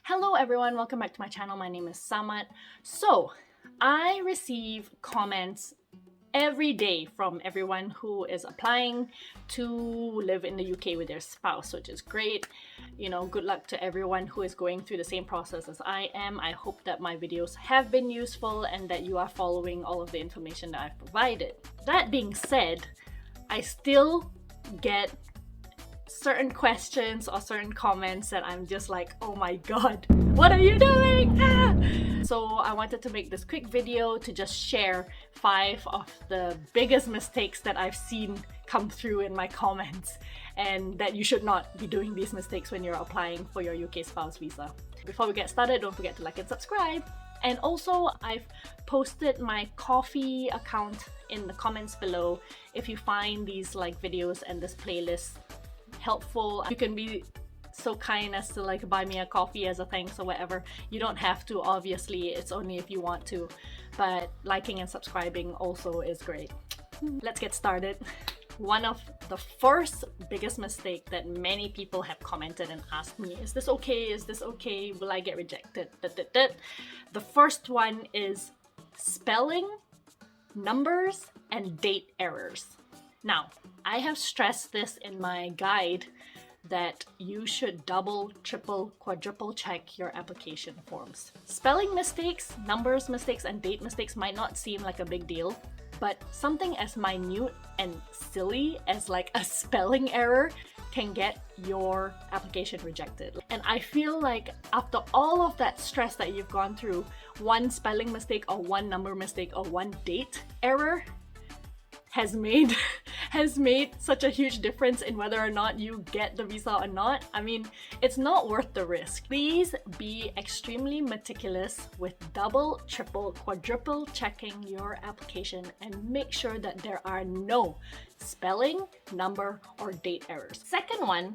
Hello everyone, welcome back to my channel. My name is Samat. So, I receive comments every day from everyone who is applying to live in the UK with their spouse, which is great. You know, good luck to everyone who is going through the same process as I am. I hope that my videos have been useful and that you are following all of the information that I've provided. That being said, I still get certain questions or certain comments that I'm just like, oh my god, what are you doing? So I wanted to make this quick video to just share 5 of the biggest mistakes that I've seen come through in my comments, and that you should not be doing these mistakes when you're applying for your UK spouse visa. Before we get started, don't forget to like and subscribe. And also, I've posted my Ko-fi account in the comments below. If you find these videos and this playlist helpful, you can be so kind as to buy me a coffee as a thanks or whatever. You don't have to, obviously, it's only if you want to, but liking and subscribing also is great. Let's get started. One of the first biggest mistake that many people have commented and asked me, is this okay? Is this okay? Will I get rejected? The first one is spelling, numbers, and date errors. Now, I have stressed this in my guide that you should double, triple, quadruple check your application forms. Spelling mistakes, numbers mistakes, and date mistakes might not seem like a big deal, but something as minute and silly as a spelling error can get your application rejected. And I feel like after all of that stress that you've gone through, one spelling mistake or one number mistake or one date error has made such a huge difference in whether or not you get the visa or not. I mean, it's not worth the risk. Please be extremely meticulous with double, triple, quadruple checking your application and make sure that there are no spelling, number, or date errors. Second one,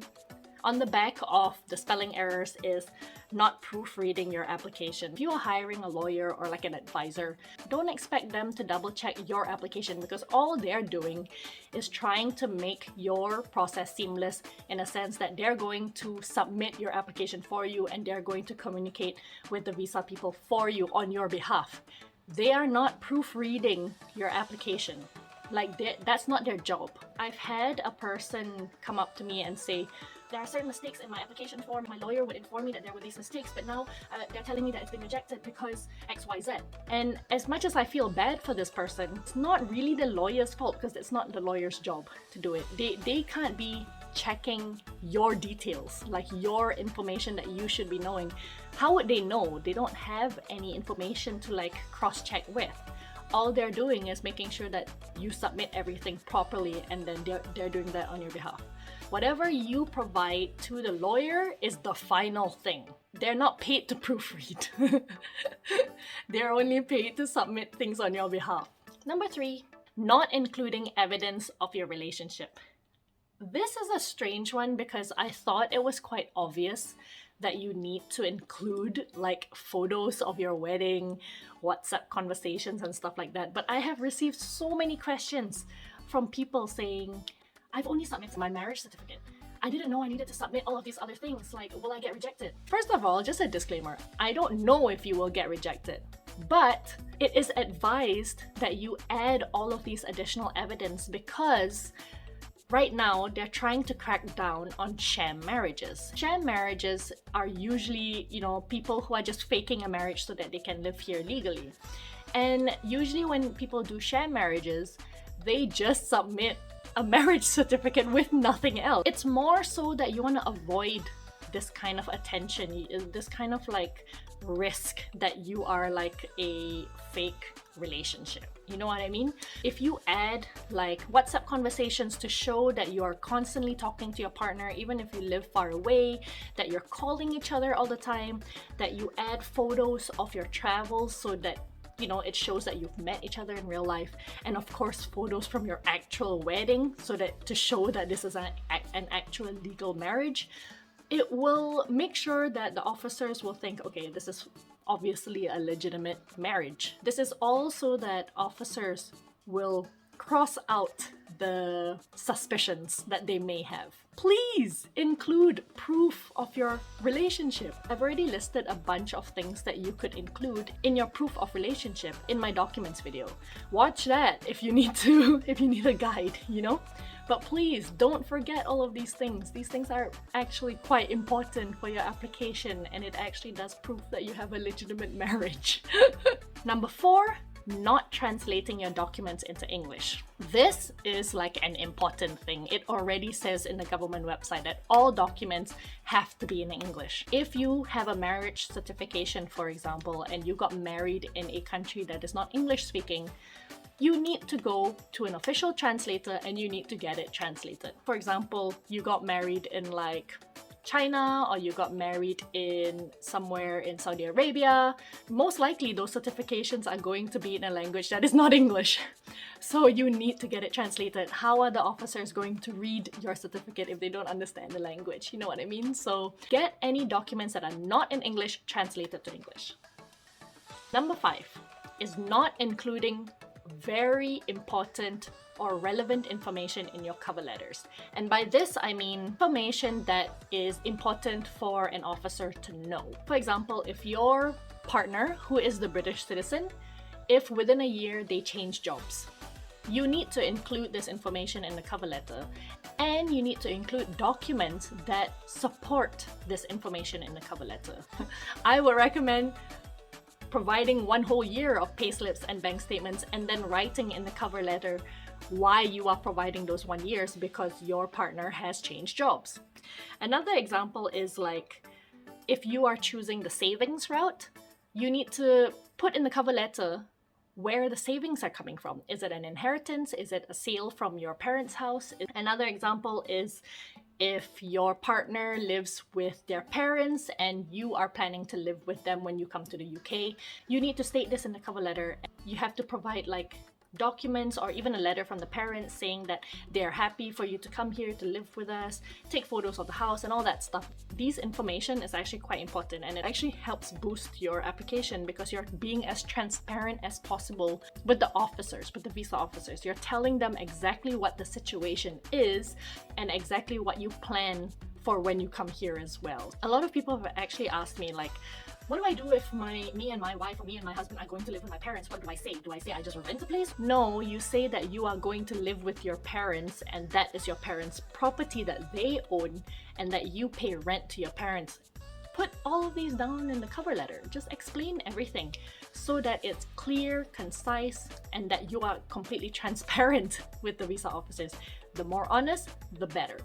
on the back of the spelling errors, is not proofreading your application. If you are hiring a lawyer or an advisor, don't expect them to double check your application, because all they're doing is trying to make your process seamless, in a sense that they're going to submit your application for you and they're going to communicate with the visa people for you on your behalf. They are not proofreading your application. That's not their job. I've had a person come up to me and say, there are certain mistakes in my application form. My lawyer would inform me that there were these mistakes, but now they're telling me that it's been rejected because XYZ. And as much as I feel bad for this person, it's not really the lawyer's fault, because it's not the lawyer's job to do it. They can't be checking your details, your information that you should be knowing. How would they know? They don't have any information to cross-check with. All they're doing is making sure that you submit everything properly, and then they're doing that on your behalf. Whatever you provide to the lawyer is the final thing. They're not paid to proofread. They're only paid to submit things on your behalf. Number 3, not including evidence of your relationship. This is a strange one because I thought it was quite obvious that you need to include photos of your wedding, WhatsApp conversations and stuff like that. But I have received so many questions from people saying, I've only submitted my marriage certificate. I didn't know I needed to submit all of these other things. Will I get rejected? First of all, just a disclaimer, I don't know if you will get rejected, but it is advised that you add all of these additional evidence, because right now, they're trying to crack down on sham marriages. Sham marriages are usually, people who are just faking a marriage so that they can live here legally. And usually when people do sham marriages, they just submit a marriage certificate with nothing else. It's more so that you want to avoid this kind of attention, this kind of risk that you are a fake relationship. You know what I mean? If you add WhatsApp conversations to show that you are constantly talking to your partner, even if you live far away, that you're calling each other all the time, that you add photos of your travels so that it shows that you've met each other in real life, and of course photos from your actual wedding so that to show that this is an actual legal marriage, it will make sure that the officers will think, okay, this is obviously a legitimate marriage. This is also that officers will cross out the suspicions that they may have. Please include proof of your relationship. I've already listed a bunch of things that you could include in your proof of relationship in my documents video. Watch that if you need to, if you need a guide, you know? But please don't forget all of these things. These things are actually quite important for your application, and it actually does prove that you have a legitimate marriage. Number 4, not translating your documents into English. This is like an important thing. It already says in the government website that all documents have to be in English. If you have a marriage certification, for example, and you got married in a country that is not English speaking, you need to go to an official translator and you need to get it translated. For example, you got married in like China, or you got married in somewhere in Saudi Arabia, most likely those certifications are going to be in a language that is not English. So you need to get it translated. How are the officers going to read your certificate if they don't understand the language? You know what I mean? So get any documents that are not in English translated to English. Number 5 is not including very important or relevant information in your cover letters. And by this, I mean information that is important for an officer to know. For example, if your partner, who is the British citizen, if within a year they change jobs, you need to include this information in the cover letter, and you need to include documents that support this information in the cover letter. I would recommend providing 1 whole year of payslips and bank statements, and then writing in the cover letter why you are providing those 1 year because your partner has changed jobs. Another example is like, if you are choosing the savings route, you need to put in the cover letter where the savings are coming from. Is it an inheritance? Is it a sale from your parents' house? Another example is if your partner lives with their parents and you are planning to live with them when you come to the UK, you need to state this in the cover letter. You have to provide like documents or even a letter from the parents saying that they're happy for you to come here to live with us, take photos of the house and all that stuff. These information is actually quite important, and it actually helps boost your application because you're being as transparent as possible with the officers, with the visa officers. You're telling them exactly what the situation is and exactly what you plan for when you come here as well. A lot of people have actually asked me like, what do I do if me and my wife or me and my husband are going to live with my parents? What do I say? Do I say I just rent a place? No, you say that you are going to live with your parents and that is your parents' property that they own and that you pay rent to your parents. Put all of these down in the cover letter. Just explain everything so that it's clear, concise, and that you are completely transparent with the visa officers. The more honest, the better.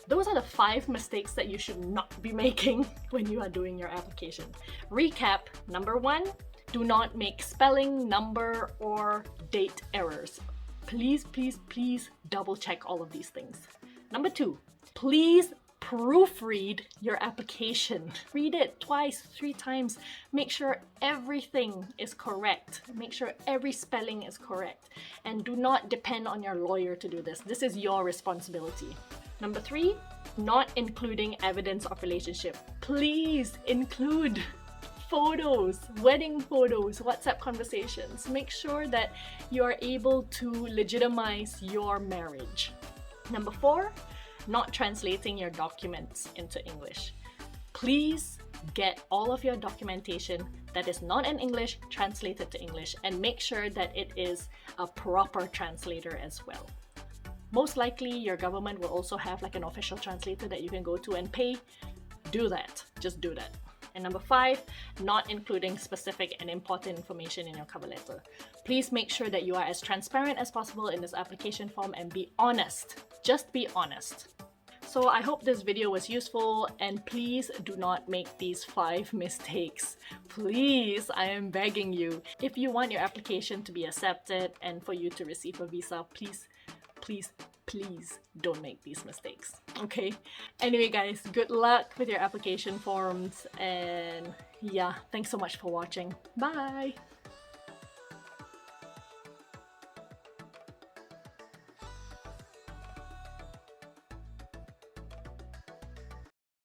Those are the 5 mistakes that you should not be making when you are doing your application. Recap: number 1, do not make spelling, number, or date errors. Please, please, please double check all of these things. Number 2, please proofread your application. Read it twice, 3 times. Make sure everything is correct. Make sure every spelling is correct. And do not depend on your lawyer to do this. This is your responsibility. Number 3, not including evidence of relationship. Please include photos, wedding photos, WhatsApp conversations. Make sure that you are able to legitimize your marriage. Number 4, not translating your documents into English. Please get all of your documentation that is not in English translated to English, and make sure that it is a proper translator as well. Most likely your government will also have like an official translator that you can go to and pay. Do that. Just do that. And number 5, not including specific and important information in your cover letter. Please make sure that you are as transparent as possible in this application form and be honest. Just be honest. So I hope this video was useful, and please do not make these 5 mistakes. Please, I am begging you. If you want your application to be accepted and for you to receive a visa, please don't make these mistakes, okay? Anyway guys, good luck with your application forms, and yeah, thanks so much for watching. Bye!